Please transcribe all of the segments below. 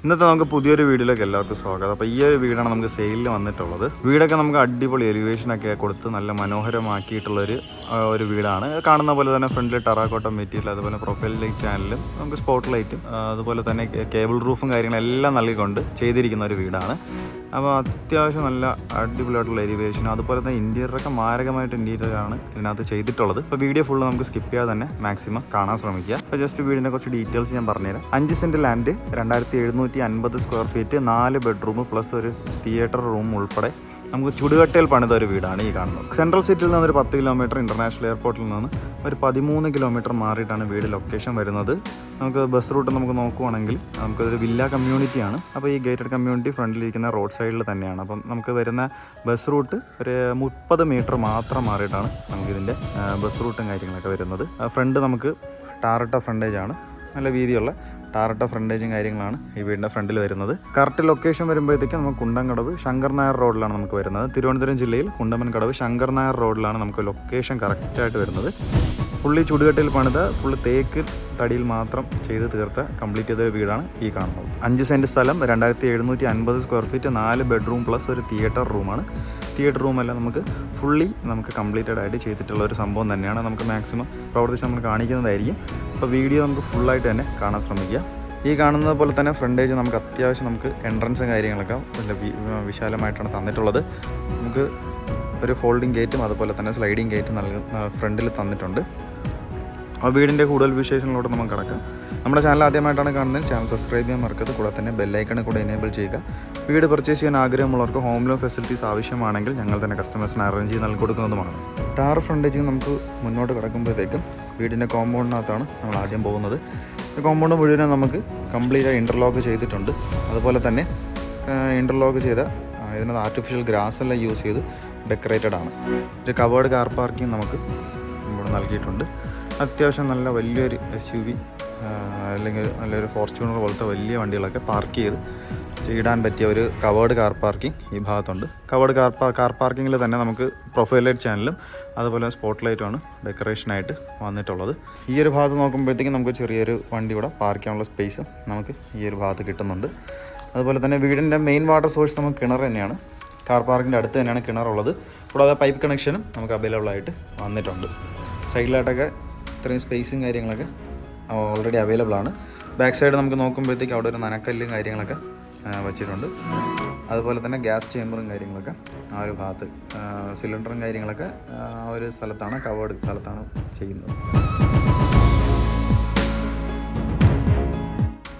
ഇന്നത്തെ നമുക്ക് പുതിയൊരു വീഡിയോയിലേക്ക് എല്ലാവർക്കും സ്വാഗതം. അപ്പോൾ ഈ ഒരു വീടാണ് നമുക്ക് സെയിലിൽ വന്നിട്ടുള്ളത്. വീടൊക്കെ നമുക്ക് അടിപൊളി എലിവേഷനൊക്കെ കൊടുത്ത് നല്ല മനോഹരമാക്കിയിട്ടുള്ളൊരു വീടാണ്. കാണുന്ന പോലെ തന്നെ ഫ്രണ്ടിൽ ടെറാക്കോട്ട മെറ്റീരിയൽ, അതുപോലെ പ്രൊഫൈൽ ലൈറ്റ് ചാനലും നമുക്ക് സ്പോട്ട് ലൈറ്റും അതുപോലെ തന്നെ കേബിൾ റൂഫും കാര്യങ്ങളെല്ലാം നൽകിക്കൊണ്ട് ചെയ്തിരിക്കുന്ന ഒരു വീടാണ്. അപ്പോൾ അത്യാവശ്യം നല്ല അടിപൊളിയായിട്ടുള്ള എലിവേഷൻ, അതുപോലെ തന്നെ ഇന്റീരിയറൊക്കെ മാരകമായിട്ട് ഇന്റീരിയറാണ് ഇതിനകത്ത് ചെയ്തിട്ടുള്ളത്. അപ്പോൾ വീഡിയോ ഫുള്ള് നമുക്ക് സ്കിപ്പ് ചെയ്യാതെ തന്നെ മാക്സിമം കാണാൻ ശ്രമിക്കുക. അപ്പോൾ ജസ്റ്റ് വീടിൻ്റെ കുറച്ച് ഡീറ്റെയിൽസ് ഞാൻ പറഞ്ഞുതരാം. 5 cent land, 2750 square feet, 4 bedroom plus ഒരു തിയേറ്റർ റൂം ഉൾപ്പെടെ നമുക്ക് ചുടുകട്ടയിൽ പണിത ഒരു വീടാണ് ഈ കാണുന്നത്. സെൻട്രൽ സിറ്റിയിൽ നിന്ന് ഒരു 10 കിലോമീറ്റർ, ഇന്റർനാഷണൽ എയർപോർട്ടിൽ നിന്ന് ഒരു 13 കിലോമീറ്റർ മാറിയിട്ടാണ് വീട് ലൊക്കേഷൻ വരുന്നത്. നമുക്ക് ബസ് റൂട്ട് നമുക്ക് നോക്കുവാണെങ്കിൽ നമുക്കൊരു വില്ല കമ്മ്യൂണിറ്റിയാണ്. അപ്പോൾ ഈ ഗേറ്റഡ് കമ്മ്യൂണിറ്റി ഫ്രണ്ടിലിരിക്കുന്ന റോഡ് സൈഡിൽ തന്നെയാണ്. അപ്പം നമുക്ക് വരുന്ന ബസ് റൂട്ട് ഒരു 30 മീറ്റർ മാത്രം മാറിയിട്ടാണ് നമുക്കിതിൻ്റെ ബസ് റൂട്ടും കാര്യങ്ങളൊക്കെ വരുന്നത്. ഫ്രണ്ട് നമുക്ക് ടാറിട്ട ഫ്രണ്ടേജാണ്, നല്ല വീതിയുള്ള ടാറിട്ട ഫ്രണ്ടേജും കാര്യങ്ങളാണ് ഈ വീടിൻ്റെ ഫ്രണ്ടിൽ വരുന്നത്. കറക്റ്റ് ലൊക്കേഷൻ വരുമ്പോഴത്തേക്കും നമുക്ക് കുണ്ടംകടവ് ശങ്കർ നായർ റോഡിലാണ് നമുക്ക് വരുന്നത്. തിരുവനന്തപുരം ജില്ലയിൽ കുണ്ടമൻകടവ് ശങ്കർ നായർ റോഡിലാണ് നമുക്ക് ലൊക്കേഷൻ കറക്റ്റായിട്ട് വരുന്നത്. ഫുള്ളി ചുടുകട്ടയിൽ പണിത, ഫുള്ള് തേക്ക് തടിയിൽ മാത്രം ചെയ്ത് തീർത്ത കംപ്ലീറ്റ് ചെയ്ത വീടാണ് ഈ കാണുന്നത്. 5 സെൻറ്റ് സ്ഥലം, 2750 സ്ക്വയർ ഫീറ്റ്, 4 ബെഡ്റൂം പ്ലസ് ഒരു തിയേറ്റർ റൂമാണ്. തിയേറ്റർ റൂമെല്ലാം നമുക്ക് കംപ്ലീറ്റഡ് ആയിട്ട് ചെയ്തിട്ടുള്ള ഒരു സംഭവം തന്നെയാണ്. നമുക്ക് മാക്സിമം പ്രവർത്തിച്ച് നമ്മൾ കാണിക്കുന്നതായിരിക്കും. അപ്പോൾ വീഡിയോ നമുക്ക് ഫുള്ളായിട്ട് തന്നെ കാണാൻ ശ്രമിക്കുക. ഈ കാണുന്നത് പോലെ തന്നെ ഫ്രണ്ടേജ് നമുക്ക് അത്യാവശ്യം എൻട്രൻസും കാര്യങ്ങളൊക്കെ വിശാലമായിട്ടാണ് തന്നിട്ടുള്ളത്. നമുക്ക് ഒരു ഫോൾഡിംഗ് ഗേറ്റും അതുപോലെ തന്നെ സ്ലൈഡിങ് ഗേറ്റും ഫ്രണ്ടിൽ തന്നിട്ടുണ്ട്. ആ വീടിൻ്റെ കൂടുതൽ വിശേഷങ്ങളോട് നമുക്ക് കിടക്കാം. നമ്മുടെ ചാനൽ ആദ്യമായിട്ടാണ് കാണുന്നത്, ചാനൽ സബ്സ്ക്രൈബ് ചെയ്യാൻ മറക്കരുത്. കൂടെ തന്നെ ബെല്ലൈക്കണ് കൂടെ എനേബിൾ ചെയ്യുക. വീട് പർച്ചേസ് ചെയ്യാൻ ആഗ്രഹമുള്ളവർക്ക് ഹോം ലോൺ ഫെസിലിറ്റീസ് ആവശ്യമാണെങ്കിൽ ഞങ്ങൾ തന്നെ കസ്റ്റമേഴ്സിന് അറേഞ്ച് ചെയ്ത് നൽകി കൊടുക്കുന്നതുമാണ്. ടാർ ഫ്രണ്ടേജിൽ നമുക്ക് മുന്നോട്ട് കിടക്കുമ്പോഴത്തേക്കും വീടിൻ്റെ കോമ്പൗണ്ടിനകത്താണ് നമ്മൾ ആദ്യം പോകുന്നത്. കോമ്പൗണ്ട് മുഴുവനും നമുക്ക് കംപ്ലീറ്റ് ഇൻ്റർലോക്ക് ചെയ്തിട്ടുണ്ട്. അതുപോലെ തന്നെ ഇൻ്റർലോക്ക് ചെയ്ത ഇതിനകത്ത് ആർട്ടിഫിഷ്യൽ ഗ്രാസ് എല്ലാം യൂസ് ചെയ്ത് ഡെക്കറേറ്റഡ് ആണ്. ഒരു കവേർഡ് കാർ പാർക്കിംഗ് നമുക്ക് ഇവിടെ നൽകിയിട്ടുണ്ട്. അത്യാവശ്യം നല്ല വലിയൊരു SUV അല്ലെങ്കിൽ നല്ലൊരു ഫോർച്യൂണർ പോലത്തെ വലിയ വണ്ടികളൊക്കെ പാർക്ക് ചെയ്ത് ഇടാൻ പറ്റിയ ഒരു കവേർഡ് കാർ പാർക്കിംഗ് ഈ ഭാഗത്തുണ്ട്. കവേർഡ് കാർ പാർക്കിങ്ങിൽ തന്നെ നമുക്ക് പ്രൊഫൈൽ ലൈറ്റ് ചാനലും അതുപോലെ സ്പോട്ട് ലൈറ്റുമാണ് ഡെക്കറേഷനായിട്ട് വന്നിട്ടുള്ളത്. ഈ ഒരു ഭാഗത്ത് നോക്കുമ്പോഴത്തേക്കും നമുക്ക് ചെറിയൊരു വണ്ടി ഇവിടെ പാർക്ക് ചെയ്യാനുള്ള സ്പേസ് നമുക്ക് ഈ ഒരു ഭാഗത്ത് കിട്ടുന്നുണ്ട്. അതുപോലെ തന്നെ വീടിൻ്റെ മെയിൻ വാട്ടർ സോഴ്സ് നമുക്ക് കിണർ തന്നെയാണ്. കാർ പാർക്കിൻ്റെ അടുത്ത് തന്നെയാണ് കിണറുള്ളത്. കൂടാതെ പൈപ്പ് കണക്ഷനും നമുക്ക് അവൈലബിൾ ആയിട്ട് വന്നിട്ടുണ്ട്. സൈഡിലായിട്ടൊക്കെ ഇത്രയും സ്പേസും കാര്യങ്ങളൊക്കെ ഓൾറെഡി അവൈലബിൾ ആണ്. ബാക്ക് സൈഡ് നമുക്ക് നോക്കുമ്പോഴത്തേക്ക് അവിടെ ഒരു നനക്കല്ലും കാര്യങ്ങളൊക്കെ വച്ചിട്ടുണ്ട്. അതുപോലെ തന്നെ ഗ്യാസ് ചേമ്പറും കാര്യങ്ങളൊക്കെ ആ ഒരു ഭാഗത്ത്, സിലിണ്ടറും കാര്യങ്ങളൊക്കെ ആ ഒരു സ്ഥലത്താണ്, കവേർഡ് സ്ഥലത്താണ് ചെയ്യുന്നത്.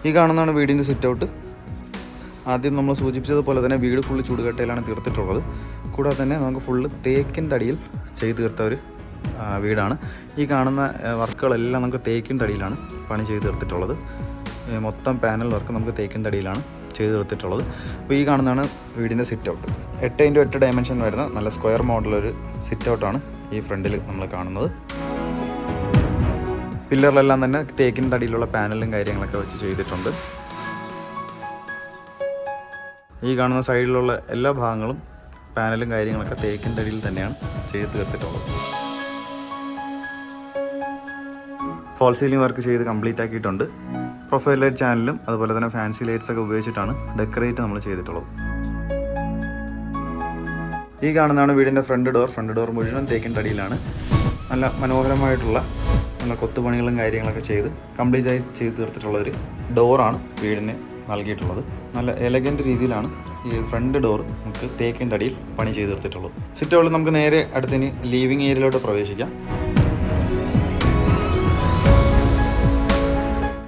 ഈ കാണുന്നതാണ് വീടിൻ്റെ സിറ്റ് ഔട്ട്. ആദ്യം നമ്മൾ സൂചിപ്പിച്ചതുപോലെ തന്നെ വീട് ഫുള്ള് ചുടുകട്ടയിലാണ് തീർത്തിട്ടുള്ളത്. കൂടാതെ തന്നെ നമുക്ക് ഫുള്ള് തേക്കിൻ തടിയിൽ ചെയ്ത് തീർത്ത ഒരു വീടാണ്. ഈ കാണുന്ന വർക്കുകളെല്ലാം നമുക്ക് തേക്കിൻ തടിയിലാണ് പണി ചെയ്ത് തീർത്തിട്ടുള്ളത്. മൊത്തം പാനൽ വർക്ക് നമുക്ക് തേക്കിൻ തടിയിലാണ് ചെയ്ത് തീർത്തിട്ടുള്ളത്. അപ്പോൾ ഈ കാണുന്നതാണ് വീടിൻ്റെ സിറ്റ് ഔട്ട്. 8x8 ഡയമെൻഷൻ വരുന്ന നല്ല സ്ക്വയർ മോഡലൊരു സിറ്റ് ഔട്ടാണ് ഈ ഫ്രണ്ടിൽ നമ്മൾ കാണുന്നത്. പില്ലറിലെല്ലാം തന്നെ തേക്കിൻ തടിയിലുള്ള പാനലും കാര്യങ്ങളൊക്കെ വെച്ച് ചെയ്തിട്ടുണ്ട്. ഈ കാണുന്ന സൈഡിലുള്ള എല്ലാ ഭാഗങ്ങളും പാനലും കാര്യങ്ങളൊക്കെ തേക്കിൻ തടിയിൽ തന്നെയാണ് ചെയ്ത് തീർത്തിട്ടുള്ളത്. ഫോൾ സീലിംഗ് വർക്ക് ചെയ്ത് കംപ്ലീറ്റ് ആക്കിയിട്ടുണ്ട്. പ്രൊഫൈൽ ലൈറ്റ് ചാനലും അതുപോലെ തന്നെ ഫാൻസി ലൈറ്റ്സ് ഒക്കെ ഉപയോഗിച്ചിട്ടാണ് ഡെക്കറേറ്റ് നമ്മൾ ചെയ്തിട്ടുള്ളത്. ഈ കാണുന്നതാണ് വീടിൻ്റെ ഫ്രണ്ട് ഡോർ മുഴുവൻ തേക്കിൻ തടിയിലാണ്. നല്ല മനോഹരമായിട്ടുള്ള നല്ല കൊത്തുപണികളും കാര്യങ്ങളൊക്കെ ചെയ്ത് കംപ്ലീറ്റ് ആയി ചെയ്ത് തീർത്തിട്ടുള്ള ഒരു ഡോറാണ് വീടിന് നൽകിയിട്ടുള്ളത്. നല്ല എലഗൻറ്റ് രീതിയിലാണ് ഈ ഫ്രണ്ട് ഡോർ നമുക്ക് തേക്കിൻ തടിയിൽ പണി ചെയ്ത് തീർത്തിട്ടുള്ളത്. സിറ്റ് ഔട്ടിൽ നമുക്ക് നേരെ അടുത്തിന് ലിവിങ് ഏരിയയിലോട്ട് പ്രവേശിക്കാം.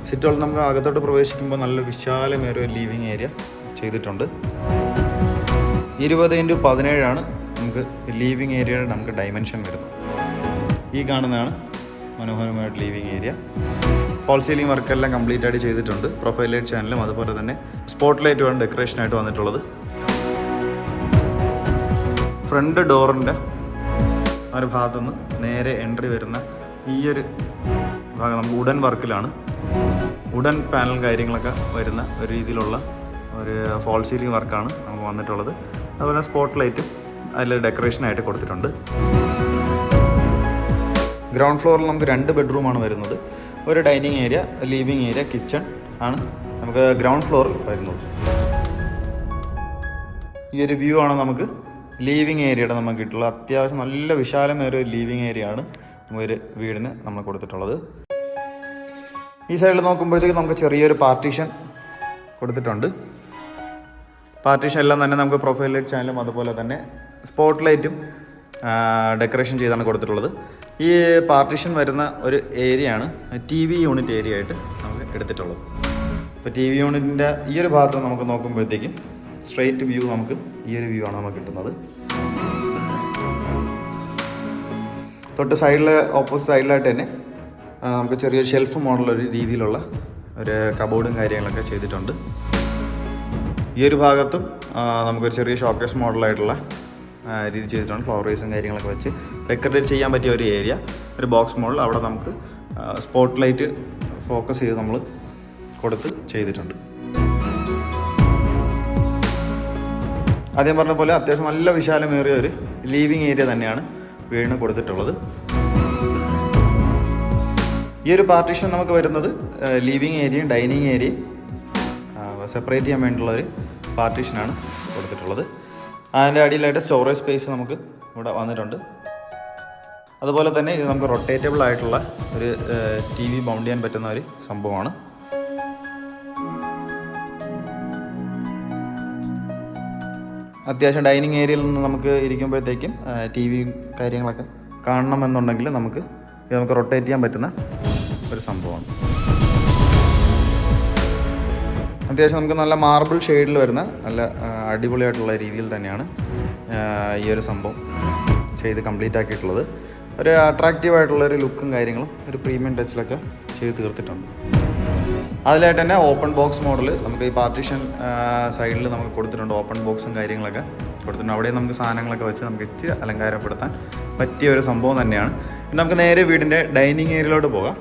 സിറ്റ് ഔട്ടിൽ നമുക്ക് അകത്തോട്ട് പ്രവേശിക്കുമ്പോൾ നല്ല വിശാലമേറിയ ഒരു ലിവിങ് ഏരിയ ചെയ്തിട്ടുണ്ട്. 20x17 നമുക്ക് ലിവിങ് ഏരിയയുടെ നമുക്ക് ഡയമെൻഷൻ വരുന്നത്. ഈ കാണുന്നതാണ് മനോഹരമായിട്ട് ലിവിങ് ഏരിയ. ഫോൾ സീലിംഗ് വർക്കെല്ലാം കംപ്ലീറ്റ് ആയിട്ട് ചെയ്തിട്ടുണ്ട്. പ്രൊഫൈൽ ലൈറ്റ് ചാനലും അതുപോലെ തന്നെ സ്പോട്ട് ലൈറ്റുമാണ് ഡെക്കറേഷനായിട്ട് വന്നിട്ടുള്ളത്. ഫ്രണ്ട് ഡോറിൻ്റെ ആ ഒരു ഭാഗത്തുനിന്ന് നേരെ എൻട്രി വരുന്ന ഈ ഒരു ഭാഗം നമുക്ക് വുഡൻ വർക്കിലാണ്, വുഡൻ പാനൽ കാര്യങ്ങളൊക്കെ വരുന്ന ഒരു രീതിയിലുള്ള ഒരു ഫോൾ സീലിംഗ് വർക്കാണ് നമുക്ക് വന്നിട്ടുള്ളത്. അതുപോലെ സ്പോട്ട് ലൈറ്റും അതിൽ ഡെക്കറേഷനായിട്ട് കൊടുത്തിട്ടുണ്ട്. ഗ്രൗണ്ട് ഫ്ലോറിൽ നമുക്ക് 2 ബെഡ്റൂമാണ് വരുന്നത്. ഒരു dining area, living area, kitchen, ആണ് നമുക്ക് ഗ്രൗണ്ട് ഫ്ലോറിൽ വരുന്നത്. ഈ ഒരു വ്യൂ ആണ് നമുക്ക് ലീവിങ് ഏരിയയുടെ നമുക്ക് കിട്ടുള്ളത്. അത്യാവശ്യം നല്ല വിശാലമേറിയ ഒരു ലീവിങ് ഏരിയ ആണ് ഒരു വീടിന് നമ്മൾ കൊടുത്തിട്ടുള്ളത്. ഈ സൈഡിൽ നോക്കുമ്പോഴത്തേക്ക് നമുക്ക് ചെറിയൊരു പാർട്ടീഷൻ കൊടുത്തിട്ടുണ്ട്. പാർട്ടീഷൻ എല്ലാം തന്നെ നമുക്ക് പ്രൊഫൈൽ ലൈറ്റ് ചാനലും അതുപോലെ തന്നെ സ്പോട്ട് ലൈറ്റും ഡെക്കറേഷൻ ചെയ്താണ് കൊടുത്തിട്ടുള്ളത്. ഈ പാർട്ടീഷൻ വരുന്ന ഒരു ഏരിയയാണ് TV യൂണിറ്റ് ഏരിയ ആയിട്ട് നമുക്ക് എടുത്തിട്ടുള്ളത്. ഇപ്പോൾ TV യൂണിറ്റിൻ്റെ ഈ ഒരു ഭാഗത്ത് നമുക്ക് നോക്കുമ്പോഴത്തേക്കും സ്ട്രെയിറ്റ് വ്യൂ നമുക്ക് ഈ ഒരു വ്യൂ ആണ് നമുക്ക് കിട്ടുന്നത്. തൊട്ട് സൈഡിൽ ഓപ്പോസിറ്റ് സൈഡിലായിട്ട് തന്നെ നമുക്ക് ചെറിയൊരു ഷെൽഫ് മോഡലൊരു രീതിയിലുള്ള ഒരു കബോർഡും കാര്യങ്ങളൊക്കെ ചെയ്തിട്ടുണ്ട്. ഈ ഒരു ഭാഗത്തും നമുക്കൊരു ചെറിയ ഷോക്കേസ് മോഡലായിട്ടുള്ള രീതി ചെയ്തിട്ടുണ്ട്. ഫ്ലവറേസും കാര്യങ്ങളൊക്കെ വെച്ച് ഡെക്കറേറ്റ് ചെയ്യാൻ പറ്റിയ ഒരു ഏരിയ, ഒരു ബോക്സ് മോഡൽ. അവിടെ നമുക്ക് സ്പോട്ട് ലൈറ്റ് ഫോക്കസ് ചെയ്ത് നമ്മൾ കൊടുത്ത് ചെയ്തിട്ടുണ്ട്. ആദ്യം പറഞ്ഞ പോലെ അത്യാവശ്യം നല്ല വിശാലമേറിയ ഒരു ലീവിങ് ഏരിയ തന്നെയാണ് വീടിന് കൊടുത്തിട്ടുള്ളത്. ഈ ഒരു പാർട്ടീഷൻ നമുക്ക് വരുന്നത് ലിവിങ് ഏരിയയും ഡൈനിങ് ഏരിയയും സെപ്പറേറ്റ് ചെയ്യാൻ വേണ്ടിയുള്ള ഒരു പാർട്ടീഷനാണ് കൊടുത്തിട്ടുള്ളത്. അതിൻ്റെ അടിയിലായിട്ട് സ്റ്റോറേജ് സ്പേസ് നമുക്ക് ഇവിടെ വന്നിട്ടുണ്ട്. അതുപോലെ തന്നെ ഇത് നമുക്ക് റൊട്ടേറ്റബിൾ ആയിട്ടുള്ള ഒരു TV മൗണ്ട് ചെയ്യാൻ പറ്റുന്ന ഒരു സംഭവമാണ്. അത്യാവശ്യം ഡൈനിങ് ഏരിയയിൽ നിന്ന് നമുക്ക് ഇരിക്കുമ്പോഴത്തേക്കും TVയും കാര്യങ്ങളൊക്കെ കാണണമെന്നുണ്ടെങ്കിൽ നമുക്ക് റൊട്ടേറ്റ് ചെയ്യാൻ പറ്റുന്ന ഒരു സംഭവമാണ്. അത്യാവശ്യം നമുക്ക് നല്ല മാർബിൾ ഷെയ്ഡിൽ വരുന്ന നല്ല അടിപൊളിയായിട്ടുള്ള രീതിയിൽ തന്നെയാണ് ഈ ഒരു സംഭവം ചെയ്ത് കംപ്ലീറ്റ് ആക്കിയിട്ടുള്ളത്. ഒരു അട്രാക്റ്റീവായിട്ടുള്ളൊരു ലുക്കും കാര്യങ്ങളും ഒരു പ്രീമിയം ടച്ചിലൊക്കെ ചെയ്ത് തീർത്തിട്ടുണ്ട്. അതിലായിട്ട് തന്നെ ഓപ്പൺ ബോക്സ് മോഡൽ നമുക്ക് ഈ പാർട്ടീഷൻ സൈഡിൽ നമുക്ക് കൊടുത്തിട്ടുണ്ട്. ഓപ്പൺ ബോക്സും കാര്യങ്ങളൊക്കെ കൊടുത്തിട്ടുണ്ട്. അവിടെ നമുക്ക് സാധനങ്ങളൊക്കെ വെച്ച് നമുക്ക് ഇച്ചിരി അലങ്കാരപ്പെടുത്താൻ പറ്റിയ ഒരു സംഭവം തന്നെയാണ്. ഇനി നമുക്ക് നേരെ വീടിൻ്റെ ഡൈനിങ് ഏരിയയിലോട്ട് പോകാം.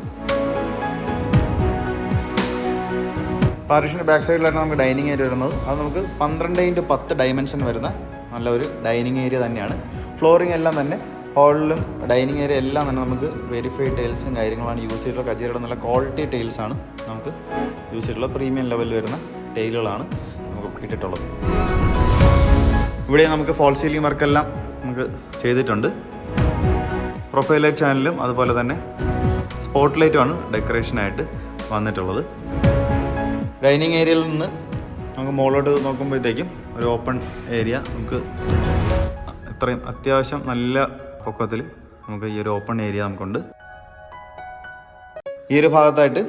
പാർട്ടീഷൻ്റെ ബാക്ക് സൈഡിലാണ് നമുക്ക് ഡൈനിങ് ഏരിയ വരുന്നത്. അത് നമുക്ക് 12x10 ഡയമെൻഷൻ വരുന്ന നല്ലൊരു ഡൈനിങ് ഏരിയ തന്നെയാണ്. ഫ്ലോറിംഗ് എല്ലാം തന്നെ ഹാളിലും ഡൈനിങ് ഏരിയ എല്ലാം തന്നെ നമുക്ക് വെരിഫൈഡ് ടൈൽസും കാര്യങ്ങളാണ് യൂസ് ചെയ്തിട്ടുള്ള. കജേരിയുടെ നല്ല ക്വാളിറ്റി ടൈൽസാണ് നമുക്ക് യൂസ് ചെയ്തിട്ടുള്ള. പ്രീമിയം ലെവലിൽ വരുന്ന ടൈലുകളാണ് നമുക്ക് ഇട്ടിട്ടുള്ളത്. ഇവിടെ നമുക്ക് ഫോൾ സീലിംഗ് വർക്കെല്ലാം നമുക്ക് ചെയ്തിട്ടുണ്ട്. പ്രൊഫൈൽ ലൈറ്റ് ചാനലും അതുപോലെ തന്നെ സ്പോട്ട് ലൈറ്റുമാണ് ഡെക്കറേഷനായിട്ട് വന്നിട്ടുള്ളത്. ഡൈനിങ് ഏരിയയിൽ നിന്ന് നമുക്ക് മുകളിലോട്ട് നോക്കുമ്പോഴത്തേക്കും ഒരു ഓപ്പൺ ഏരിയ നമുക്ക് ഇത്രയും അത്യാവശ്യം നല്ല പൊക്കത്തിൽ നമുക്ക് ഈ ഒരു ഓപ്പൺ ഏരിയ നമുക്കുണ്ട്. ഈ ഒരു ഭാഗത്തായിട്ട്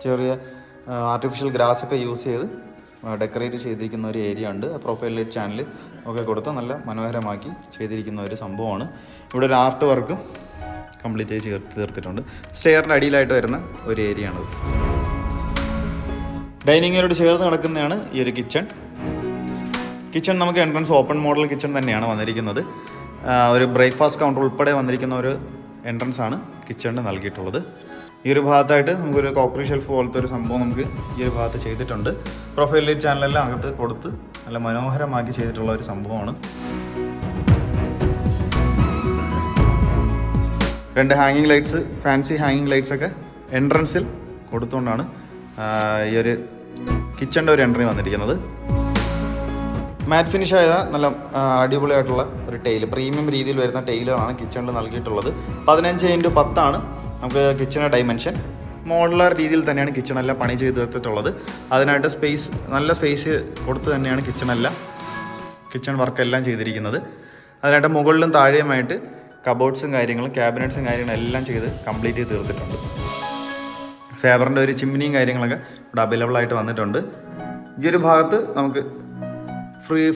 ചെറിയ ആർട്ടിഫിഷ്യൽ ഗ്രാസ് ഒക്കെ യൂസ് ചെയ്ത് ഡെക്കറേറ്റ് ചെയ്തിരിക്കുന്ന ഒരു ഏരിയ ഉണ്ട്. പ്രൊഫൈൽ ലൈറ്റ് ചാനൽ ഒക്കെ കൊടുത്ത് നല്ല മനോഹരമാക്കി ചെയ്തിരിക്കുന്ന ഒരു സംഭവമാണ്. ഇവിടെ ഒരു ആർട്ട് വർക്ക് കംപ്ലീറ്റ് ചെയ്ത് തീർത്തിട്ടുണ്ട്. സ്റ്റെയറിൻ്റെ അടിയിലായിട്ട് വരുന്ന ഒരു ഏരിയ ആണത്. ഡൈനിങ് ഏരിയയോട് ചേർന്ന് കിടക്കുന്നതാണ് ഈ ഒരു കിച്ചൺ. കിച്ചൺ നമുക്ക് എൻട്രൻസ് ഓപ്പൺ മോഡൽ കിച്ചൺ തന്നെയാണ് വന്നിരിക്കുന്നത്. ഒരു ബ്രേക്ക്ഫാസ്റ്റ് കൗണ്ടർ ഉൾപ്പെടെ വന്നിരിക്കുന്ന ഒരു എൻട്രൻസ് ആണ് കിച്ചണിന് നൽകിയിട്ടുള്ളത്. ഈ ഒരു ഭാഗത്തായിട്ട് നമുക്കൊരു കോക്കറി ഷെൽഫ് പോലത്തെ ഒരു സംഭവം നമുക്ക് ഈ ഒരു ഭാഗത്ത് ചെയ്തിട്ടുണ്ട്. പ്രൊഫൈൽ ലൈറ്റ് ചാനലെല്ലാം അകത്ത് കൊടുത്ത് നല്ല മനോഹരമാക്കി ചെയ്തിട്ടുള്ള ഒരു സംഭവമാണ്. 2 ഹാങ്ങിങ് ലൈറ്റ്സ്, ഫാൻസി ഹാങ്ങിങ് ലൈറ്റ്സ് ഒക്കെ എൻട്രൻസിൽ കൊടുത്തുകൊണ്ടാണ് ഈ ഒരു കിച്ചണിൻ്റെ ഒരു എൻട്രി വന്നിരിക്കുന്നത്. മാറ്റ് ഫിനിഷ് ആയ നല്ല അടിപൊളിയായിട്ടുള്ള ഒരു ടൈല്, പ്രീമിയം രീതിയിൽ വരുന്ന ടൈലുകളാണ് കിച്ചണിൽ നൽകിയിട്ടുള്ളത്. 15x10 ആണ് നമുക്ക് കിച്ചണിൻ്റെ ഡൈമെൻഷൻ. മോഡുലാർ രീതിയിൽ തന്നെയാണ് കിച്ചണെല്ലാം പണി ചെയ്ത് തീർത്തിട്ടുള്ളത്. അതിനായിട്ട് നല്ല സ്പേസ് കൊടുത്ത് തന്നെയാണ് കിച്ചൺ വർക്കെല്ലാം ചെയ്തിരിക്കുന്നത്. അതിനായിട്ട് മുകളിലും താഴെയുമായിട്ട് കബോർഡ്സും കാര്യങ്ങളും ക്യാബിനറ്റ്സും കാര്യങ്ങളും എല്ലാം ചെയ്ത് കംപ്ലീറ്റ് ചെയ്ത് തീർത്തിട്ടുണ്ട്. ഫേബറിൻ്റെ ഒരു ചിമ്മിനിയും കാര്യങ്ങളൊക്കെ ഇവിടെ അവൈലബിൾ ആയിട്ട് വന്നിട്ടുണ്ട്. ഈ ഒരു ഭാഗത്ത് നമുക്ക്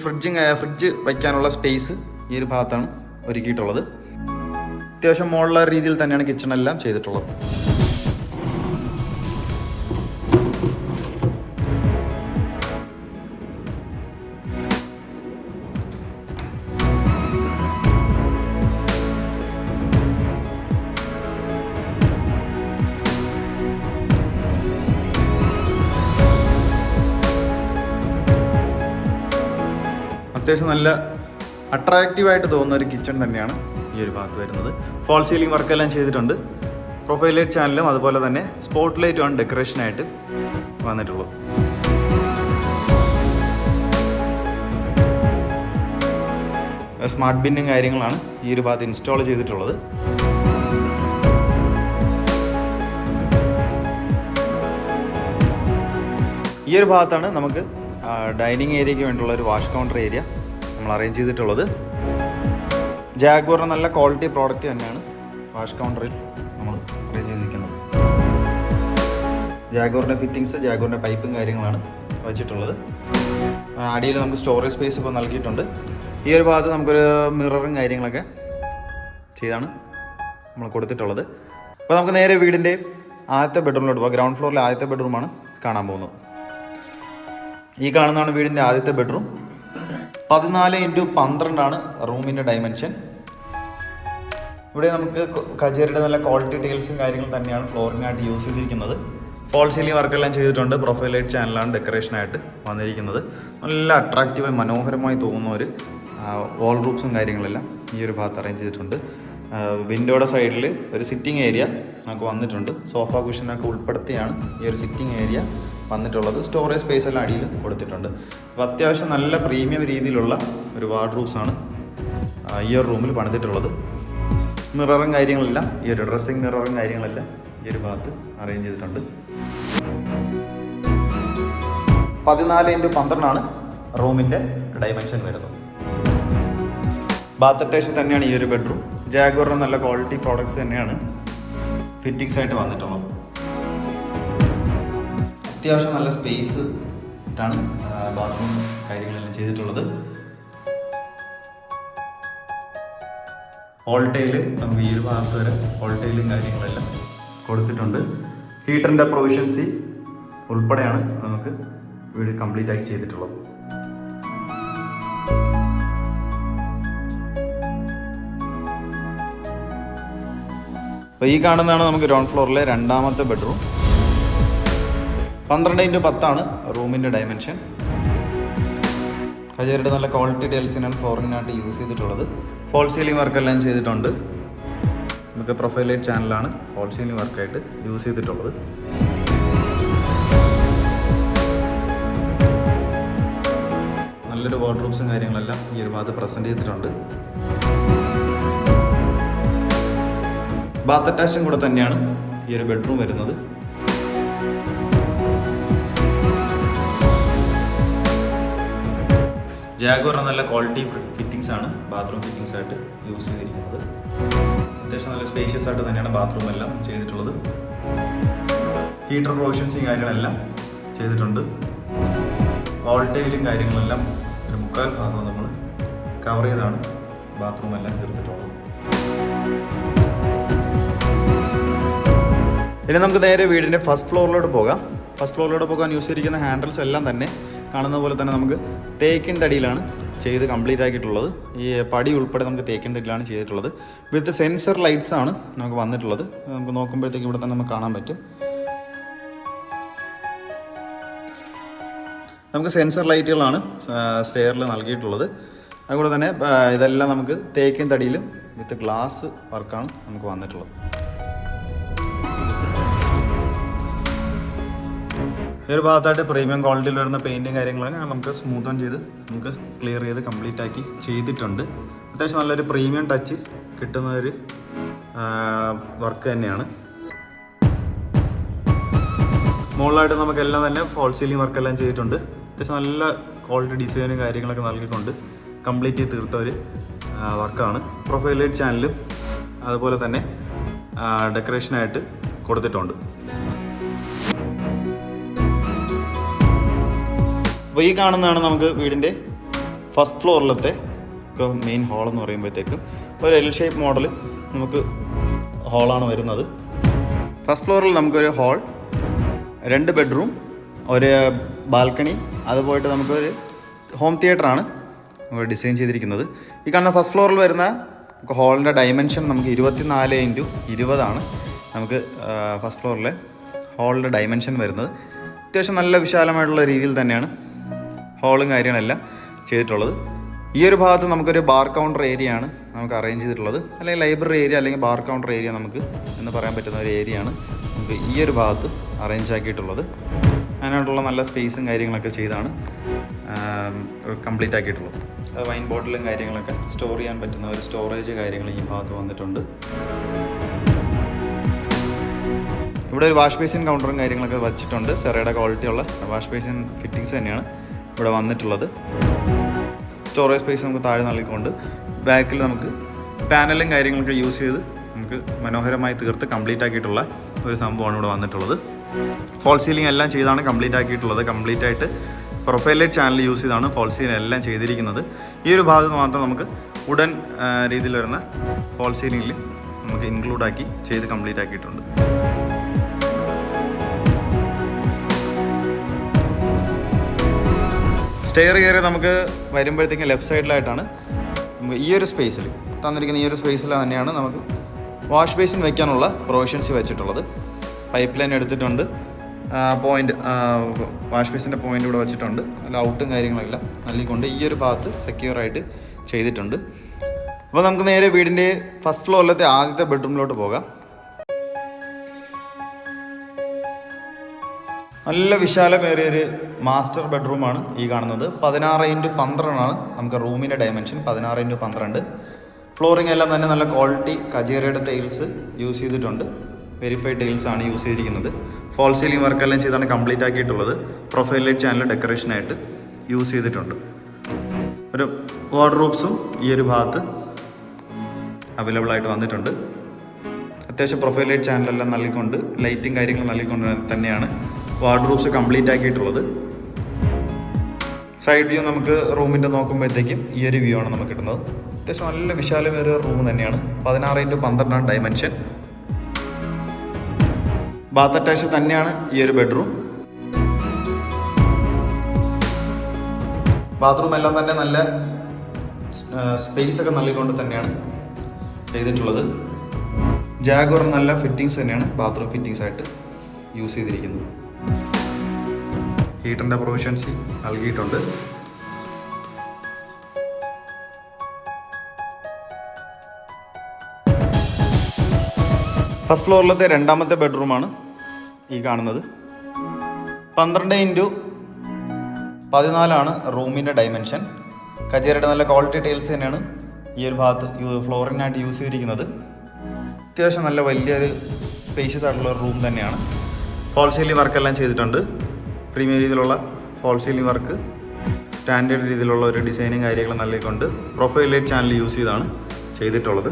ഫ്രിഡ്ജ് വയ്ക്കാനുള്ള സ്പേസ് ഈ ഒരു ഭാഗത്താണ് ഒരുക്കിയിട്ടുള്ളത്. അത്യാവശ്യം മോഡുലാർ രീതിയിൽ തന്നെയാണ് കിച്ചണെല്ലാം ചെയ്തിട്ടുള്ളത്. അത്യാവശ്യം നല്ല അട്രാക്റ്റീവായിട്ട് തോന്നുന്ന ഒരു കിച്ചൺ തന്നെയാണ് ഈ ഒരു ഭാഗത്ത് വരുന്നത്. ഫോൾ സീലിംഗ് വർക്കെല്ലാം ചെയ്തിട്ടുണ്ട്. പ്രൊഫൈൽ ലൈറ്റ് ചാനലും അതുപോലെ തന്നെ സ്പോട്ട് ലൈറ്റുമാണ് ഡെക്കറേഷനായിട്ട് വന്നിട്ടുള്ളത്. സ്മാർട്ട് ബിന്നും കാര്യങ്ങളാണ് ഈ ഒരു ഭാഗത്ത് ഇൻസ്റ്റാൾ ചെയ്തിട്ടുള്ളത്. ഈ ഒരു ഭാഗത്താണ് നമുക്ക് ഡൈനിങ് ഏരിയയ്ക്ക് വേണ്ടിയുള്ള ഒരു വാഷ് കൗണ്ടർ ഏരിയ നമ്മൾ അറേഞ്ച് ചെയ്തിട്ടുള്ളത്. ജാഗ്വറിൻ്റെ നല്ല ക്വാളിറ്റി പ്രോഡക്റ്റ് തന്നെയാണ് വാഷ് കൗണ്ടറിൽ നമ്മൾ അറേഞ്ച് ചെയ്തിരിക്കുന്നത്. ജാഗ്വറിൻ്റെ ഫിറ്റിങ്സ്, ജാഗ്വറിൻ്റെ പൈപ്പും കാര്യങ്ങളാണ് വെച്ചിട്ടുള്ളത്. അടിയിൽ നമുക്ക് സ്റ്റോറേജ് സ്പേസ് ഇപ്പോൾ നൽകിയിട്ടുണ്ട്. ഈ ഒരു ഭാഗത്ത് നമുക്കൊരു മിററും കാര്യങ്ങളൊക്കെ ചെയ്താണ് നമ്മൾ കൊടുത്തിട്ടുള്ളത്. അപ്പോൾ നമുക്ക് നേരെ വീടിൻ്റെ ആദ്യത്തെ ബെഡ്റൂമിലോട്ട് പോകാം. ഗ്രൗണ്ട് ഫ്ലോറിലെ ആദ്യത്തെ ബെഡ്റൂമാണ് കാണാൻ പോകുന്നത്. ഈ കാണുന്നതാണ് വീടിൻ്റെ ആദ്യത്തെ ബെഡ്റൂം. 14x12 റൂമിൻ്റെ ഡയമെൻഷൻ. ഇവിടെ നമുക്ക് കജേരിയുടെ നല്ല ക്വാളിറ്റി ടൈൽസും കാര്യങ്ങളും തന്നെയാണ് ഫ്ലോറിനായിട്ട് യൂസ് ചെയ്തിരിക്കുന്നത്. ഫോൾ സീലിംഗ് വർക്കെല്ലാം ചെയ്തിട്ടുണ്ട്. പ്രൊഫൈൽ ലൈറ്റ് ചാനലാണ് ഡെക്കറേഷനായിട്ട് വന്നിരിക്കുന്നത്. നല്ല അട്രാക്റ്റീവായി മനോഹരമായി തോന്നുന്ന ഒരു വാൾ റൂപ്സും കാര്യങ്ങളെല്ലാം ഈ ഒരു ഭാഗത്ത് അറേഞ്ച് ചെയ്തിട്ടുണ്ട്. വിൻഡോയുടെ സൈഡിൽ ഒരു സിറ്റിംഗ് ഏരിയ നമുക്ക് വന്നിട്ടുണ്ട്. സോഫ കുഷനൊക്കെ ഉൾപ്പെടുത്തിയാണ് ഈ ഒരു സിറ്റിംഗ് ഏരിയ വന്നിട്ടുള്ളത്. സ്റ്റോറേജ് സ്പേസ് എല്ലാം അടിയിൽ കൊടുത്തിട്ടുണ്ട്. അപ്പോൾ അത്യാവശ്യം നല്ല പ്രീമിയം രീതിയിലുള്ള ഒരു വാർഡ്രോബ്സാണ് ഈ ഒരു റൂമിൽ പണിതിട്ടുള്ളത്. മിററും കാര്യങ്ങളെല്ലാം ഈ ഒരു ഡ്രസ്സിങ് മിററും കാര്യങ്ങളെല്ലാം ഈ ഒരു ഭാഗത്ത് അറേഞ്ച് ചെയ്തിട്ടുണ്ട്. 14x12 റൂമിൻ്റെ ഡയമെൻഷൻ വരുന്നത്. ബാത്ത് അറ്റാച്ച് തന്നെയാണ് ഈ ഒരു ബെഡ്റൂം. ജാഗ്വറിൻ്റെ നല്ല ക്വാളിറ്റി പ്രോഡക്ട്സ് തന്നെയാണ് ഫിറ്റിങ്സ് ആയിട്ട് വന്നിട്ടുള്ളത്. അത്യാവശ്യം നല്ല സ്പേസ് ആയിട്ടാണ് ബാത്റൂം കാര്യങ്ങളെല്ലാം ചെയ്തിട്ടുള്ളത്. ഓൾട്ടയിൽ നമുക്ക് ഈ ഒരു ഭാഗത്ത് വരെ ഓൾട്ടയിലും കാര്യങ്ങളെല്ലാം കൊടുത്തിട്ടുണ്ട്. ഹീറ്ററിൻ്റെ പ്രൊവിഷൻസി ഉൾപ്പെടെയാണ് നമുക്ക് വീട് കംപ്ലീറ്റ് ആക്കി ചെയ്തിട്ടുള്ളത്. അപ്പോൾ ഈ കാണുന്നതാണ് നമുക്ക് ഗ്രൗണ്ട് ഫ്ലോറിലെ രണ്ടാമത്തെ ബെഡ്റൂം. 12x10 റൂമിൻ്റെ ഡയമെൻഷൻ. കജേരിയുടെ നല്ല ക്വാളിറ്റി ടൈൽസിനാണ് ഫ്ലോറിനായിട്ട് യൂസ് ചെയ്തിട്ടുള്ളത്. ഫോൾ സീലിംഗ് വർക്കെല്ലാം ചെയ്തിട്ടുണ്ട്. നമുക്ക് പ്രൊഫൈൽ ലൈറ്റ് ചാനലാണ് ഫോൾ സീലിംഗ് വർക്കായിട്ട് യൂസ് ചെയ്തിട്ടുള്ളത്. നല്ലൊരു വാർഡ്രോബ്സും കാര്യങ്ങളെല്ലാം ഈ ഒരു ഭാഗത്ത് പ്രസൻറ്റ് ചെയ്തിട്ടുണ്ട്. ബാത്ത് അറ്റാച്ചും കൂടെ തന്നെയാണ് ഈ ഒരു ബെഡ്റൂം വരുന്നത്. ജാഗ്വറിൻ്റെ നല്ല ക്വാളിറ്റി ഫിറ്റിങ്സ് ആണ് ബാത്റൂം ഫിറ്റിങ്സ് ആയിട്ട് യൂസ് ചെയ്തിരിക്കുന്നത്. അത്യാവശ്യം നല്ല സ്പേഷ്യസ് ആയിട്ട് തന്നെയാണ് ബാത്റൂം എല്ലാം ചെയ്തിട്ടുള്ളത്. ഹീറ്റർ പ്രൊവിഷൻസും കാര്യങ്ങളെല്ലാം ചെയ്തിട്ടുണ്ട്. വോൾട്ടേജും കാര്യങ്ങളെല്ലാം ഒരു 3/4 ഭാഗം നമ്മൾ കവർ ചെയ്താണ് ബാത്റൂം എല്ലാം തീർത്തിട്ടുള്ളത്. ഇനി നമുക്ക് നേരെ വീടിൻ്റെ ഫസ്റ്റ് ഫ്ലോറിലോട്ട് പോകാം. ഫസ്റ്റ് ഫ്ലോറിലോട്ട് പോകാൻ യൂസ് ചെയ്തിരിക്കുന്ന ഹാൻഡിൽസ് എല്ലാം തന്നെ കാണുന്ന പോലെ തന്നെ നമുക്ക് തേക്കിൻ തടിയിലാണ് ചെയ്ത് കംപ്ലീറ്റ് ആക്കിയിട്ടുള്ളത്. ഈ പടി ഉൾപ്പെടെ നമുക്ക് തേക്കിൻ തടിയിലാണ് ചെയ്തിട്ടുള്ളത്. വിത്ത് സെൻസർ ലൈറ്റ്സ് ആണ് നമുക്ക് വന്നിട്ടുള്ളത്. നമുക്ക് നോക്കുമ്പോഴത്തേക്ക് ഇവിടെ തന്നെ നമുക്ക് കാണാൻ പറ്റും. നമുക്ക് സെൻസർ ലൈറ്റുകളാണ് സ്റ്റെയറിൽ നൽകിയിട്ടുള്ളത്. അതുകൂടെ തന്നെ ഇതെല്ലാം നമുക്ക് തേക്കിൻ തടിയിലും വിത്ത് ഗ്ലാസ് വർക്കാണ് നമുക്ക് വന്നിട്ടുള്ളത്. ഈ ഒരു ഭാഗത്തായിട്ട് പ്രീമിയം ക്വാളിറ്റിയിൽ വരുന്ന പെയിൻറ്റും കാര്യങ്ങളൊക്കെ നമുക്ക് സ്മൂത്ത് ഓൺ ചെയ്ത് നമുക്ക് ക്ലിയർ ചെയ്ത് കംപ്ലീറ്റ് ആക്കി ചെയ്തിട്ടുണ്ട്. അത്യാവശ്യം നല്ലൊരു പ്രീമിയം ടച്ച് കിട്ടുന്ന ഒരു വർക്ക് തന്നെയാണ്. മുകളിലായിട്ട് നമുക്കെല്ലാം തന്നെ ഫോൾ സീലിംഗ് വർക്കെല്ലാം ചെയ്തിട്ടുണ്ട്. അത്യാവശ്യം നല്ല ക്വാളിറ്റി ഡിസൈനും കാര്യങ്ങളൊക്കെ നൽകിക്കൊണ്ട് കംപ്ലീറ്റ് ചെയ്ത് തീർത്ത ഒരു വർക്കാണ്. പ്രൊഫൈൽ ലൈറ്റ് ചാനലും അതുപോലെ തന്നെ ഡെക്കറേഷനായിട്ട് കൊടുത്തിട്ടുണ്ട്. അപ്പോൾ ഈ കാണുന്നതാണ് നമുക്ക് വീടിൻ്റെ ഫസ്റ്റ് ഫ്ലോറിലത്തെ മെയിൻ ഹാൾ എന്ന് പറയുമ്പോഴത്തേക്കും ഒരു എൽ ഷേപ്പ് മോഡൽ നമുക്ക് ഹാളാണ് വരുന്നത്. ഫസ്റ്റ് ഫ്ലോറിൽ നമുക്കൊരു ഹാൾ, 2 ബെഡ്റൂം, ഒരു ബാൽക്കണി, അതുപോയിട്ട് നമുക്കൊരു ഹോം തിയേറ്ററാണ് നമ്മൾ ഡിസൈൻ ചെയ്തിരിക്കുന്നത്. ഈ കാണുന്ന ഫസ്റ്റ് ഫ്ലോറിൽ വരുന്ന ഹാളിൻ്റെ ഡയമെൻഷൻ നമുക്ക് 24x20 നമുക്ക് ഫസ്റ്റ് ഫ്ലോറിലെ ഹാളിൻ്റെ ഡയമെൻഷൻ വരുന്നത്. അത്യാവശ്യം നല്ല വിശാലമായിട്ടുള്ള രീതിയിൽ തന്നെയാണ് ഹാളും കാര്യങ്ങളെല്ലാം ചെയ്തിട്ടുള്ളത്. ഈ ഒരു ഭാഗത്ത് നമുക്കൊരു ബാർ കൗണ്ടർ ഏരിയ ആണ് നമുക്ക് അറേഞ്ച് ചെയ്തിട്ടുള്ളത്, അല്ലെങ്കിൽ ലൈബ്രറി ഏരിയ അല്ലെങ്കിൽ ബാർ കൗണ്ടർ ഏരിയ നമുക്ക് എന്ന് പറയാൻ പറ്റുന്ന ഒരു ഏരിയ ആണ് നമുക്ക് ഈ ഒരു ഭാഗത്ത് അറേഞ്ച് ആക്കിയിട്ടുള്ളത്. അതിനായിട്ടുള്ള നല്ല സ്പേസും കാര്യങ്ങളൊക്കെ ചെയ്താണ് കംപ്ലീറ്റ് ആക്കിയിട്ടുള്ളത്. വൈൻ ബോട്ടിലും കാര്യങ്ങളൊക്കെ സ്റ്റോർ ചെയ്യാൻ പറ്റുന്ന ഒരു സ്റ്റോറേജ് കാര്യങ്ങൾ ഈ ഭാഗത്ത് വന്നിട്ടുണ്ട്. ഇവിടെ ഒരു വാഷ് ബേസിൻ കൗണ്ടറും കാര്യങ്ങളൊക്കെ വെച്ചിട്ടുണ്ട്. സെറയുടെ ക്വാളിറ്റിയുള്ള വാഷ് ബേസിൻ ഫിറ്റിങ്സ് തന്നെയാണ് ഇവിടെ വന്നിട്ടുള്ളത്. സ്റ്റോറേജ് സ്പേസ് നമുക്ക് താഴെ നൽകിക്കൊണ്ട് ബാക്കിൽ നമുക്ക് പാനലും കാര്യങ്ങളൊക്കെ യൂസ് ചെയ്ത് നമുക്ക് മനോഹരമായി തീർത്ത് കംപ്ലീറ്റ് ആക്കിയിട്ടുള്ള ഒരു സംഭവമാണ് ഇവിടെ വന്നിട്ടുള്ളത്. ഫോൾ സീലിംഗ് എല്ലാം ചെയ്താണ് കംപ്ലീറ്റ് ആക്കിയിട്ടുള്ളത്. കംപ്ലീറ്റ് ആയിട്ട് പ്രൊഫൈൽ ലൈറ്റ് ചാനൽ യൂസ് ചെയ്താണ് ഫോൾ സീലിംഗ് എല്ലാം ചെയ്തിരിക്കുന്നത്. ഈ ഒരു ഭാഗത്ത് മാത്രം നമുക്ക് വുഡൻ രീതിയിൽ വരുന്ന ഫോൾ സീലിംഗിൽ നമുക്ക് ഇൻക്ലൂഡ് ആക്കി ചെയ്ത് കംപ്ലീറ്റ് ആക്കിയിട്ടുണ്ട്. സ്റ്റെയർ കയറി നമുക്ക് വരുമ്പോഴത്തേക്കും ലെഫ്റ്റ് സൈഡിലായിട്ടാണ് നമുക്ക് ഈ ഒരു സ്പേസിൽ തന്നിരിക്കുന്ന ഈ ഒരു സ്പേസിൽ തന്നെയാണ് നമുക്ക് വാഷ് ബേസിൻ വയ്ക്കാനുള്ള പ്രൊവിഷൻസ് വെച്ചിട്ടുള്ളത്. പൈപ്പ് ലൈൻ എടുത്തിട്ടുണ്ട്, പോയിന്റ് വാഷ് ബേസിൻ്റെ പോയിന്റ് ഇവിടെ വെച്ചിട്ടുണ്ട്. നല്ല ഔട്ടും കാര്യങ്ങളെല്ലാം നൽകിക്കൊണ്ട് ഈ ഒരു ഭാഗത്ത് സെക്യൂറായിട്ട് ചെയ്തിട്ടുണ്ട്. അപ്പോൾ നമുക്ക് നേരെ വീടിൻ്റെ ഫസ്റ്റ് ഫ്ലോറിലത്തെ ആദ്യത്തെ ബെഡ്റൂമിലോട്ട് പോകാം. നല്ല വിശാലമേറിയൊരു മാസ്റ്റർ ബെഡ്റൂമാണ് ഈ കാണുന്നത്. 16x12 നമുക്ക് റൂമിൻ്റെ ഡയമെൻഷൻ. 16x12. ഫ്ലോറിംഗ് എല്ലാം തന്നെ നല്ല ക്വാളിറ്റി കജേരയുടെ ടൈൽസ് യൂസ് ചെയ്തിട്ടുണ്ട്. വെരിഫൈഡ് ടൈൽസ് ആണ് യൂസ് ചെയ്തിരിക്കുന്നത്. ഫോൾ സീലിംഗ് വർക്കെല്ലാം ചെയ്താണ് കംപ്ലീറ്റ് ആക്കിയിട്ടുള്ളത്. പ്രൊഫൈൽ ലൈറ്റ് ചാനൽ ഡെക്കറേഷനായിട്ട് യൂസ് ചെയ്തിട്ടുണ്ട്. ഒരു വാർഡ്രോബ്സും ഈ ഒരു ഭാഗത്ത് അവൈലബിൾ ആയിട്ട് വന്നിട്ടുണ്ട്. അത്യാവശ്യം പ്രൊഫൈൽ ലൈറ്റ് ചാനലെല്ലാം നൽകിക്കൊണ്ട് ലൈറ്റും കാര്യങ്ങളും നൽകിക്കൊണ്ട് തന്നെയാണ് വാർഡ്രോബ്സ് കംപ്ലീറ്റ് ആക്കിയിട്ടുള്ളത്. സൈഡ് വ്യൂ നമുക്ക് റൂമിൻ്റെ നോക്കുമ്പോഴത്തേക്കും ഈ ഒരു വ്യൂ ആണ് നമുക്ക് കിട്ടുന്നത്. അത്യാവശ്യം നല്ല വിശാലമേറിയ റൂം തന്നെയാണ്. 16x12 dimension. ബാത്ത് അറ്റാച്ച് തന്നെയാണ് ഈ ഒരു ബെഡ്റൂം. ബാത്റൂം എല്ലാം തന്നെ നല്ല സ്പേസ് ഒക്കെ നൽകിക്കൊണ്ട് തന്നെയാണ് ചെയ്തിട്ടുള്ളത്. ജാഗോർ നല്ല ഫിറ്റിങ്സ് തന്നെയാണ് ബാത്റൂം ഫിറ്റിങ്സ് ആയിട്ട് യൂസ് ചെയ്തിരിക്കുന്നത്. ഹീറ്ററിൻ്റെ പ്രൊവിഷൻസ് നൽകിയിട്ടുണ്ട്. ഫസ്റ്റ് ഫ്ലോറിലത്തെ രണ്ടാമത്തെ ബെഡ്റൂമാണ് ഈ കാണുന്നത്. 12x14 റൂമിൻ്റെ ഡയമെൻഷൻ. കജേരയുടെ നല്ല ക്വാളിറ്റി ടൈൽസ് തന്നെയാണ് ഈ ഒരു ഭാഗത്ത് ഫ്ലോറിനായിട്ട് യൂസ് ചെയ്തിരിക്കുന്നത്. അത്യാവശ്യം നല്ല വലിയൊരു സ്പേഷ്യസ് ആയിട്ടുള്ള റൂം തന്നെയാണ്. ഫോൾ സീലിംഗ് വർക്കെല്ലാം ചെയ്തിട്ടുണ്ട്. പ്രീമിയം രീതിയിലുള്ള ഫോൾ സീലിംഗ് വർക്ക്, സ്റ്റാൻഡേർഡ് രീതിയിലുള്ള ഒരു ഡിസൈനും കാര്യങ്ങളും നൽകിക്കൊണ്ട് പ്രൊഫൈൽ ലൈറ്റ് ചാനൽ യൂസ് ചെയ്താണ് ചെയ്തിട്ടുള്ളത്.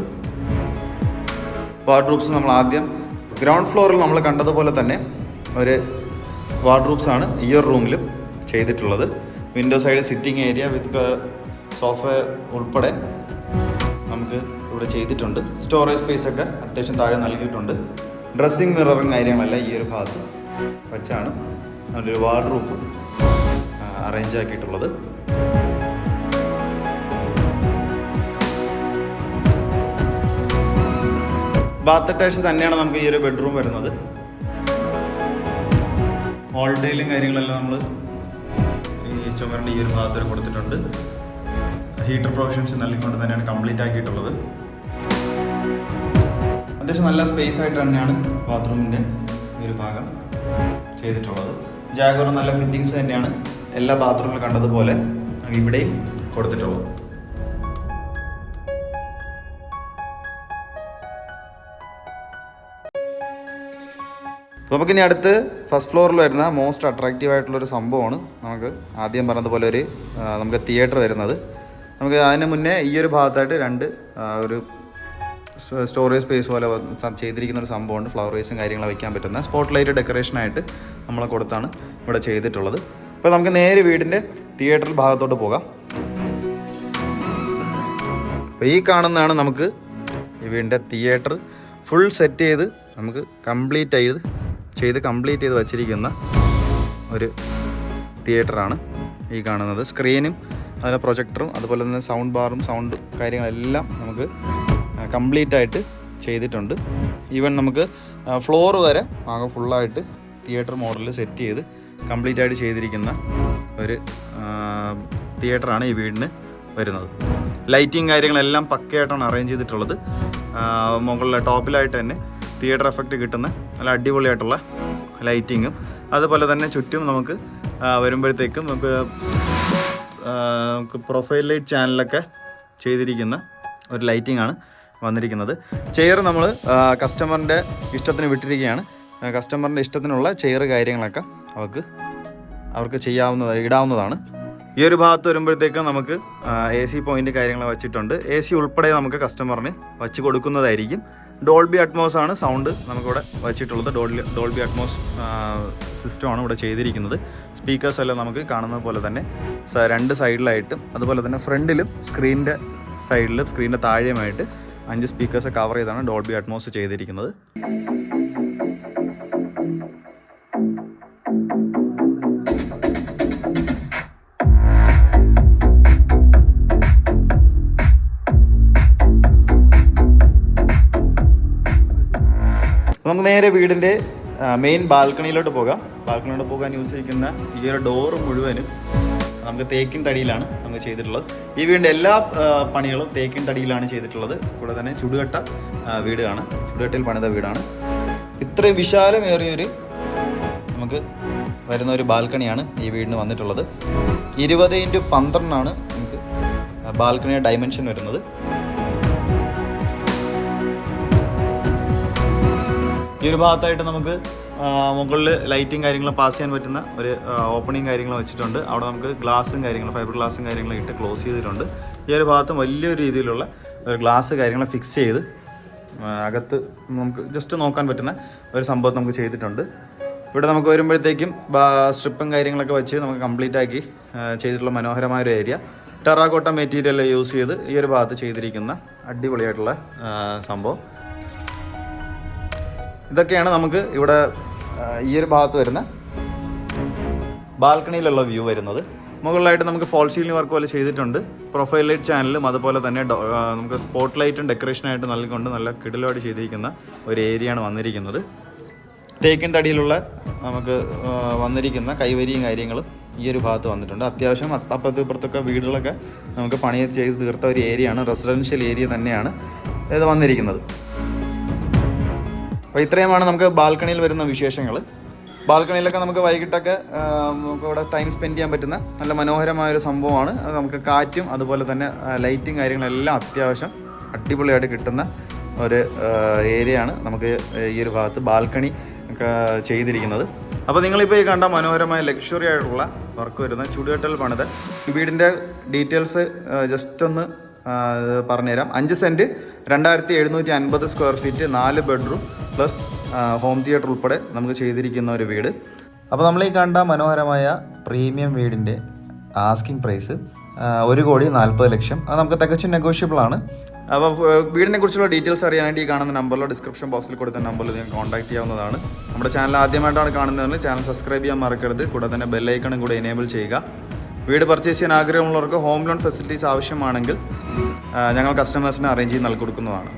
വാർഡ്രോബ്സ് നമ്മൾ ആദ്യം ഗ്രൗണ്ട് ഫ്ലോറിൽ നമ്മൾ കണ്ടതുപോലെ തന്നെ ഒരു വാർഡ്രോബ്സാണ് ഈ ഒരു റൂമിലും ചെയ്തിട്ടുള്ളത്. Window side sitting area with sofa ഉൾപ്പെടെ നമുക്ക് ഇവിടെ ചെയ്തിട്ടുണ്ട്. സ്റ്റോറേജ് സ്പേസ് ഒക്കെ അത്യാവശ്യം താഴെ നൽകിയിട്ടുണ്ട്. ഡ്രസ്സിങ് മിററും കാര്യങ്ങളെല്ലാം ഈ ഒരു ഭാഗത്ത് വെച്ചാണ് നല്ലൊരു വാർഡ്രോബ് അറേഞ്ച് ആക്കിയിട്ടുള്ളത്. ബാത്ത് അറ്റാച്ച് തന്നെയാണ് നമുക്ക് ഈ ഒരു ബെഡ്റൂം വരുന്നത്. വാൾ ടൈലും കാര്യങ്ങളെല്ലാം നമ്മൾ ഈ ചുമരിൻ്റെ ഈ ഒരു ഭാഗത്ത് കൊടുത്തിട്ടുണ്ട്. ഹീറ്റർ പ്രൊവിഷൻസ് നൽകിക്കൊണ്ട് തന്നെയാണ് കംപ്ലീറ്റ് ആക്കിയിട്ടുള്ളത്. അത്യാവശ്യം നല്ല സ്പേസ് ആയിട്ട് തന്നെയാണ് ബാത്റൂമിൻ്റെ ഈ ഒരു ഭാഗം ചെയ്തിട്ടുള്ളത്. ജാഗോർ നല്ല ഫിറ്റിങ്സ് തന്നെയാണ് എല്ലാ ബാത്റൂമിലും കണ്ടതുപോലെ ഇവിടെയും കൊടുത്തിട്ടുള്ളത്. അപ്പോൾ നമുക്കിനി അടുത്ത് ഫസ്റ്റ് ഫ്ലോറിൽ വരുന്ന മോസ്റ്റ് അട്രാക്റ്റീവ് ആയിട്ടുള്ളൊരു സംഭവമാണ് നമുക്ക് ആദ്യം പറഞ്ഞതുപോലെ നമുക്ക് തിയേറ്റർ വരുന്നത്. നമുക്ക് അതിന് മുന്നേ ഈ ഒരു ഭാഗത്തായിട്ട് ഒരു സ്റ്റോറേജ് സ്പേസ് പോലെ ചെയ്തിരിക്കുന്ന ഒരു സംഭവമുണ്ട്. ഫ്ലവർ വേസും കാര്യങ്ങൾ വയ്ക്കാൻ പറ്റുന്ന സ്പോട്ട് ലൈറ്റ് ഡെക്കറേഷനായിട്ട് നമ്മളെ കൊടുത്താണ് ഇവിടെ ചെയ്തിട്ടുള്ളത്. അപ്പോൾ നമുക്ക് നേരെ വീടിൻ്റെ തിയേറ്റർ ഭാഗത്തോട്ട് പോകാം. അപ്പോൾ ഈ കാണുന്നതാണ് നമുക്ക് ഈ വീടിൻ്റെ തിയേറ്റർ ഫുൾ സെറ്റ് ചെയ്ത് നമുക്ക് കംപ്ലീറ്റ് ചെയ്ത് വച്ചിരിക്കുന്ന ഒരു തിയേറ്ററാണ് ഈ കാണുന്നത്. സ്ക്രീനും അതിലെ പ്രൊജക്ടറും അതുപോലെ തന്നെ സൗണ്ട് ബാറും സൗണ്ട് കാര്യങ്ങളെല്ലാം നമുക്ക് കംപ്ലീറ്റ് ആയിട്ട് ചെയ്തിട്ടുണ്ട്. ഈവൻ നമുക്ക് ഫ്ലോർ വരെ ആകെ ഫുള്ളായിട്ട് തിയേറ്റർ മോഡലിൽ സെറ്റ് ചെയ്ത് കംപ്ലീറ്റ് ആയിട്ട് ചെയ്തിരിക്കുന്ന ഒരു തിയേറ്ററാണ് ഈ വീടിന് വരുന്നത്. ലൈറ്റിങ് കാര്യങ്ങളെല്ലാം പക്കയായിട്ടാണ് അറേഞ്ച് ചെയ്തിട്ടുള്ളത്. മുകളിലെ ടോപ്പിലായിട്ട് തന്നെ തിയേറ്റർ എഫക്റ്റ് കിട്ടുന്ന നല്ല അടിപൊളിയായിട്ടുള്ള ലൈറ്റിങ്ങും അതുപോലെ തന്നെ ചുറ്റും നമുക്ക് വരുമ്പോഴത്തേക്കും നമുക്ക് പ്രൊഫൈൽ ലൈറ്റ് ചാനലൊക്കെ ചെയ്തിരിക്കുന്ന ഒരു ലൈറ്റിംഗ് ആണ് വന്നിരിക്കുന്നത്. ചെയർ നമ്മൾ കസ്റ്റമറിൻ്റെ ഇഷ്ടത്തിന് വിട്ടിരിക്കുകയാണ്. കസ്റ്റമറിൻ്റെ ഇഷ്ടത്തിനുള്ള ചെയർ കാര്യങ്ങളൊക്കെ അവർക്ക് ഇടാവുന്നതാണ്. ഈ ഒരു ഭാഗത്ത് വരുമ്പോഴത്തേക്കും നമുക്ക് AC പോയിൻ്റ് കാര്യങ്ങൾ വെച്ചിട്ടുണ്ട്. AC ഉൾപ്പെടെ നമുക്ക് കസ്റ്റമറിന് വച്ച് കൊടുക്കുന്നതായിരിക്കും. ഡോൾബി അറ്റ്മോസ് ആണ് സൗണ്ട് നമുക്കിവിടെ വച്ചിട്ടുള്ളത്. ഡോൾബി അറ്റ്മോസ് സിസ്റ്റമാണ് ഇവിടെ ചെയ്തിരിക്കുന്നത്. സ്പീക്കേഴ്സ് എല്ലാം നമുക്ക് കാണുന്നത് പോലെ തന്നെ 2 സൈഡിലായിട്ടും അതുപോലെ തന്നെ ഫ്രണ്ടിലും സ്ക്രീനിൻ്റെ സൈഡിലും സ്ക്രീനിൻ്റെ താഴെയുമായിട്ട് 5 സ്പീക്കേഴ്സ് കവർ ചെയ്താണ് ഡോൾബി അറ്റ്മോസ് ചെയ്തിരിക്കുന്നത്. നമുക്ക് നേരെ വീടിൻ്റെ മെയിൻ ബാൽക്കണിയിലോട്ട് പോകാം. ബാൽക്കണിയിലോട്ട് പോകാൻ യൂസ് ചെയ്യുന്ന ഈ ഒരു ഡോറ് മുഴുവനും നമുക്ക് തേക്കിൻ തടിയിലാണ് നമുക്ക് ചെയ്തിട്ടുള്ളത്. ഈ വീടിൻ്റെ എല്ലാ പണികളും തേക്കിൻ തടിയിലാണ് ചെയ്തിട്ടുള്ളത്. കൂടെ തന്നെ ചുടുകട്ടയിൽ പണിത വീടാണ്. ഇത്രയും വിശാലമേറിയൊരു നമുക്ക് വരുന്ന ഒരു ബാൽക്കണിയാണ് ഈ വീടിന് വന്നിട്ടുള്ളത്. 20x12 നമുക്ക് ബാൽക്കണിയുടെ ഡയമെൻഷൻ വരുന്നത്. ഈ ഒരു ഭാഗത്തായിട്ട് നമുക്ക് മുകളിൽ ലൈറ്റും കാര്യങ്ങളും പാസ് ചെയ്യാൻ പറ്റുന്ന ഒരു ഓപ്പണിങ് കാര്യങ്ങൾ വെച്ചിട്ടുണ്ട്. അവിടെ നമുക്ക് ഗ്ലാസും കാര്യങ്ങളും ഫൈബർ ഗ്ലാസും കാര്യങ്ങളും ഇട്ട് ക്ലോസ് ചെയ്തിട്ടുണ്ട്. ഈ ഒരു ഭാഗത്ത് വലിയൊരു രീതിയിലുള്ള ഒരു ഗ്ലാസ് കാര്യങ്ങൾ ഫിക്സ് ചെയ്ത് അകത്ത് നമുക്ക് ജസ്റ്റ് നോക്കാൻ പറ്റുന്ന ഒരു സംഭവം നമുക്ക് ചെയ്തിട്ടുണ്ട്. ഇവിടെ നമുക്ക് വരുമ്പോഴത്തേക്കും സ്ട്രിപ്പും കാര്യങ്ങളൊക്കെ വെച്ച് നമുക്ക് കംപ്ലീറ്റ് ആക്കി ചെയ്തിട്ടുള്ള മനോഹരമായ ഒരു ഏരിയ. ടെറാക്കോട്ട മെറ്റീരിയൽ യൂസ് ചെയ്ത് ഈ ഒരു ഭാഗത്ത് ചെയ്തിരിക്കുന്ന അടിപൊളിയായിട്ടുള്ള സംഭവം. ഇതൊക്കെയാണ് നമുക്ക് ഇവിടെ ഈ ഒരു ഭാഗത്ത് വരുന്ന ബാൽക്കണിയിലുള്ള വ്യൂ വരുന്നത്. മുകളിലായിട്ട് നമുക്ക് ഫോൾ സീലിംഗ് വർക്ക് പോലെ ചെയ്തിട്ടുണ്ട്. പ്രൊഫൈൽ ലൈറ്റ് ചാനലും അതുപോലെ തന്നെ നമുക്ക് സ്പോട്ട് ലൈറ്റും ഡെക്കറേഷനായിട്ട് നൽകിക്കൊണ്ട് നല്ല കിടിലമായിട്ട് ചെയ്തിരിക്കുന്ന ഒരു ഏരിയയാണ് വന്നിരിക്കുന്നത്. തേക്കിൻ തടിയിലുള്ള നമുക്ക് വന്നിരിക്കുന്ന കൈവരിയും കാര്യങ്ങളും ഈ ഒരു ഭാഗത്ത് വന്നിട്ടുണ്ട്. അത്യാവശ്യം അപ്പുറത്തും ഇപ്പുറത്തൊക്കെ വീടുകളൊക്കെ നമുക്ക് പണി ചെയ്ത് തീർത്ത ഒരു ഏരിയയാണ്. റെസിഡൻഷ്യൽ ഏരിയ തന്നെയാണ് ഇത് വന്നിരിക്കുന്നത്. അപ്പോൾ ഇത്രയുമാണ് നമുക്ക് ബാൽക്കണിയിൽ വരുന്ന വിശേഷങ്ങൾ. ബാൽക്കണിയിലൊക്കെ നമുക്ക് വൈകിട്ടൊക്കെ നമുക്ക് ഇവിടെ ടൈം സ്പെൻഡ് ചെയ്യാൻ പറ്റുന്ന നല്ല മനോഹരമായൊരു സംഭവമാണ്. അത് നമുക്ക് കാറ്റും അതുപോലെ തന്നെ ലൈറ്റും കാര്യങ്ങളെല്ലാം അത്യാവശ്യം അടിപൊളിയായിട്ട് കിട്ടുന്ന ഒരു ഏരിയയാണ് നമുക്ക് ഈ ഒരു ഭാഗത്ത് ബാൽക്കണി ഒക്കെ ചെയ്തിരിക്കുന്നത്. അപ്പോൾ നിങ്ങളിപ്പോൾ ഈ കണ്ട മനോഹരമായ ലക്ഷറി ആയിട്ടുള്ള വർക്ക് വരുന്ന ചുടുകട്ടൽ പണിത് വീടിൻ്റെ ഡീറ്റെയിൽസ് ജസ്റ്റ് ഒന്ന് പറഞ്ഞുതരാം. 5 cent 2750 square feet 4 bedroom plus home theatre ഉൾപ്പെടെ നമുക്ക് ചെയ്തിരിക്കുന്ന ഒരു വീട്. അപ്പോൾ നമ്മൾ ഈ കണ്ട മനോഹരമായ പ്രീമിയം വീടിൻ്റെ ആസ്കിംഗ് പ്രൈസ് 1,40,00,000. അത് നമുക്ക് തികച്ചും നെഗോഷ്യബിൾ ആണ്. അപ്പോൾ വീടിനെ കുറിച്ചുള്ള ഡീറ്റെയിൽസ് അറിയാനായിട്ട് ഈ കാണുന്ന നമ്പറിലോ ഡിസ്ക്രിപ്ഷൻ ബോക്സിൽ കൊടുത്ത നമ്പറിൽ നിങ്ങൾക്ക് കോൺടാക്ട് ചെയ്യാവുന്നതാണ്. നമ്മുടെ ചാനൽ ആദ്യമായിട്ടാണ് കാണുന്നതെങ്കിൽ ചാനൽ സബ്സ്ക്രൈബ് ചെയ്യാൻ മറക്കരുത്. കൂടെ തന്നെ ബെല്ലൈക്കണും കൂടെ എനേബിൾ ചെയ്യുക. വീട് പർച്ചേസ് ചെയ്യാൻ ആഗ്രഹമുള്ളവർക്ക് ഹോം ലോൺ ഫെസിലിറ്റീസ് ആവശ്യമാണെങ്കിൽ ഞങ്ങൾ കസ്റ്റമേഴ്സിന് അറേഞ്ച് ചെയ്ത് നൽകി കൊടുക്കുന്നതാണ്.